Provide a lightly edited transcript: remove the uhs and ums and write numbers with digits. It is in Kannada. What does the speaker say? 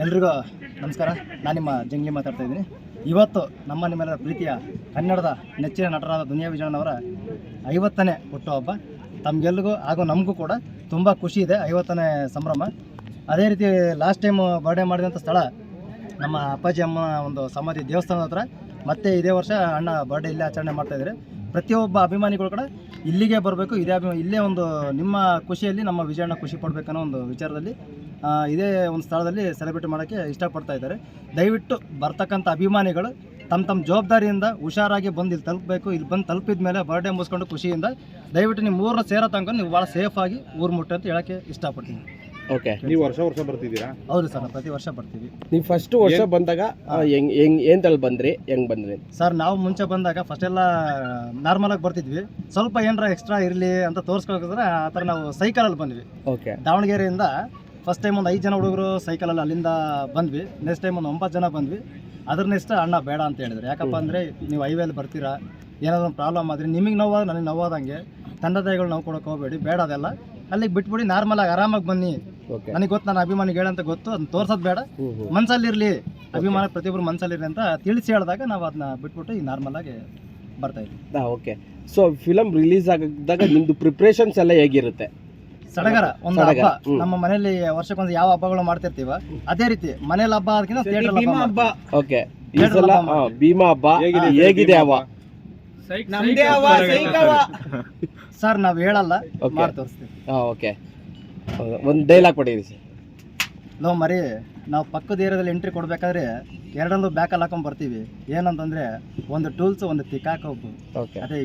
ಎಲ್ರಿಗೂ ನಮಸ್ಕಾರ. ನಾನು ನಿಮ್ಮ ಜಂಗ್ಲಿ ಮಾತಾಡ್ತಾ ಇದ್ದೀನಿ. ಇವತ್ತು ನಿಮ್ಮೆಲ್ಲರ ಪ್ರೀತಿಯ ಕನ್ನಡದ ನೆಚ್ಚಿನ ನಟರಾದ ದುನಿಯಾ ವಿಜಯಣ್ಣವರ 50ನೇ ಹುಟ್ಟುಹಬ್ಬ. ತಮಗೆಲ್ರಿಗೂ ಹಾಗೂ ನಮಗೂ ಕೂಡ ತುಂಬ ಖುಷಿ ಇದೆ. 50ನೇ ಸಂಭ್ರಮ. ಅದೇ ರೀತಿ ಲಾಸ್ಟ್ ಟೈಮ್ ಬರ್ಡೇ ಮಾಡಿದಂಥ ಸ್ಥಳ ನಮ್ಮ ಅಪ್ಪಾಜಿ ಅಮ್ಮ ಒಂದು ಸಮಾಧಿ ದೇವಸ್ಥಾನದ ಹತ್ರ. ಮತ್ತೆ ಇದೇ ವರ್ಷ ಅಣ್ಣ ಬರ್ಡೇ ಇಲ್ಲೇ ಆಚರಣೆ ಮಾಡ್ತಾಯಿದ್ದಾರೆ. ಪ್ರತಿಯೊಬ್ಬ ಅಭಿಮಾನಿಗಳು ಕೂಡ ಇಲ್ಲಿಗೆ ಬರಬೇಕು. ಇಲ್ಲೇ ಒಂದು ನಿಮ್ಮ ಖುಷಿಯಲ್ಲಿ ನಮ್ಮ ವಿಜಯಣ್ಣ ಖುಷಿ ಪಡಬೇಕನ್ನೋ ಒಂದು ವಿಚಾರದಲ್ಲಿ ಇದೇ ಒಂದು ಸ್ಥಳದಲ್ಲಿ ಸೆಲೆಬ್ರೇಟ್ ಮಾಡೋಕ್ಕೆ ಇಷ್ಟಪಡ್ತಾ ಇದ್ದಾರೆ. ದಯವಿಟ್ಟು ಬರ್ತಕ್ಕಂಥ ಅಭಿಮಾನಿಗಳು ತಮ್ಮ ಜವಾಬ್ದಾರಿಯಿಂದ ಹುಷಾರಾಗಿ ಬಂದು ಇಲ್ಲಿ ತಲುಪಬೇಕು. ಇಲ್ಲಿ ಬಂದು ತಲುಪಿದ ಮೇಲೆ ಬರ್ಡೇ ಮುಗಿಸ್ಕೊಂಡು ಖುಷಿಯಿಂದ ದಯವಿಟ್ಟು ನಿಮ್ಮ ಊರನ್ನ ಸೇರೋ ತನಕ ನೀವು ಭಾಳ ಸೇಫಾಗಿ ಊರು ಮುಟ್ಟಿ ಅಂತ ಹೇಳೋಕ್ಕೆ ಇಷ್ಟಪಡ್ತೀನಿ. ಓಕೆ, ನೀವು ವರ್ಷ ಬರ್ತಿದ್ದೀರಾ? ಹೌದು ಸರ್, ಪ್ರತಿ ವರ್ಷ ಬರ್ತೀವಿ. ನೀವು ಫಸ್ಟ್ ವರ್ಷ ಬಂದಾಗ ಏನು ತಲೆ ಬಂದ್ರಿ, ಹೆಂಗೆ ಬಂದ್ರಿ ಸರ್? ನಾವು ಮುಂಚೆ ಬಂದಾಗ ಫಸ್ಟ್ ಎಲ್ಲ ನಾರ್ಮಲಾಗಿ ಬರ್ತಿದ್ವಿ. ಸ್ವಲ್ಪ ಏನಾರ ಎಕ್ಸ್ಟ್ರಾ ಇರಲಿ ಅಂತ ತೋರಿಸ್ಕೋದ್ರೆ ಆ ಥರ ನಾವು ಸೈಕಲಲ್ಲಿ ಬಂದ್ವಿ. ಓಕೆ, ದಾವಣಗೆರೆಯಿಂದ ಫಸ್ಟ್ ಟೈಮ್ ಒಂದು 5 ಜನ ಹುಡುಗರು ಸೈಕಲಲ್ಲಿ ಅಲ್ಲಿಂದ ಬಂದ್ವಿ. ನೆಕ್ಸ್ಟ್ ಟೈಮ್ ಒಂದು 9 ಜನ ಬಂದ್ವಿ. ಅದ್ರ ನೆಕ್ಸ್ಟ್ ಅಣ್ಣ ಬೇಡ ಅಂತ ಹೇಳಿದ್ರು. ಯಾಕಪ್ಪ ಅಂದರೆ ನೀವು ಹೈವೇಲಿ ಬರ್ತೀರಾ, ಏನಾದರೂ ಒಂದು ಪ್ರಾಬ್ಲಮ್ ಆದರೆ ನಿಮಗೆ ನೋವಾದ ನನಗೆ ನೋವಾದಂಗೆ ತಂದೆ ತಾಯಿಗಳು ನೋವು ಕೊಡೋಕೆ ಹೋಗಬೇಡಿ, ಬೇಡ ಅದೆಲ್ಲ ಅಲ್ಲಿಗೆ ಬಿಟ್ಬಿಡಿ, ನಾರ್ಮಲಾಗಿ ಆರಾಮಾಗಿ ಬನ್ನಿ. ನನಗೆ ಗೊತ್ತು, ನಾನು ಅಭಿಮಾನಿಗೆ ಹೇಳಂತ ಗೊತ್ತು, ಅದನ್ನ ತೋರ್ಸೋದು ಬೇಡ, ಮನಸ್ಸಲ್ಲಿರಲಿ ಅಭಿಮಾನ ಪ್ರತಿಯೊಬ್ಬರು ಮನಸ್ಸಲ್ಲಿರಲಿ ಅಂತ ತಿಳಿಸಿ ಹೇಳಿದಾಗ ನಾವು ಅದನ್ನ ಬಿಟ್ಬಿಟ್ಟು ಈಗ ನಾರ್ಮಲಾಗಿ ಬರ್ತಾ ಇದ್ವಿ. ಓಕೆ, ಸೊ ಫಿಲಮ್ ರಿಲೀಸ್ ಆಗಿದ್ದಾಗ ನಿಮ್ಮದು ಪ್ರಿಪ್ರೇಷನ್ಸ್ ಎಲ್ಲ ಹೇಗಿರುತ್ತೆ? ಸಡಗರ ಒಂದು ಹಬ್ಬ. ನಮ್ಮ ಮನೆಯಲ್ಲಿ ವರ್ಷಕ್ಕೊಂದು ಯಾವ ಹಬ್ಬಗಳು ಮಾಡ್ತಿರ್ತೀವ ಅದೇ ರೀತಿ ಮನೇಲಿ ಹಬ್ಬ ಅದಕ್ಕಿಂತ ಥಿಯೇಟರ್ ಹಬ್ಬ. ಓಕೆ, ಈ ಸಲ ಭೀಮಾ ಹಬ್ಬ ಹೇಗಿದೆ? ಹಬ್ಬ ಸರ್ ನಾವು ಹೇಳಲ್ಲ, ಮಾಡಿ ತೋರಿಸ್ತೀವಿ. ಓಕೆ, ಒಂದು ಡೈಲಾಗ್ ಕೊಟ್ಟಿದ್ದೀವಿ ಸರ್. ನಾವು ನಾವು ಪಕ್ಕದ ಏರಿಯಾದಲ್ಲಿ ಎಂಟ್ರಿ ಕೊಡ್ಬೇಕಾದ್ರೆ ಎರಡಲ್ಲೂ ಬ್ಯಾಕಲ್ಲಿ ಹಾಕೊಂಡ್ ಬರ್ತೀವಿ. ಏನಂತಂದ್ರೆ ಒಂದು ಟೂಲ್ಸ್, ಒಂದು ತಿಕ್ಕಾಕ. ಓಕೆ, ಅದೇ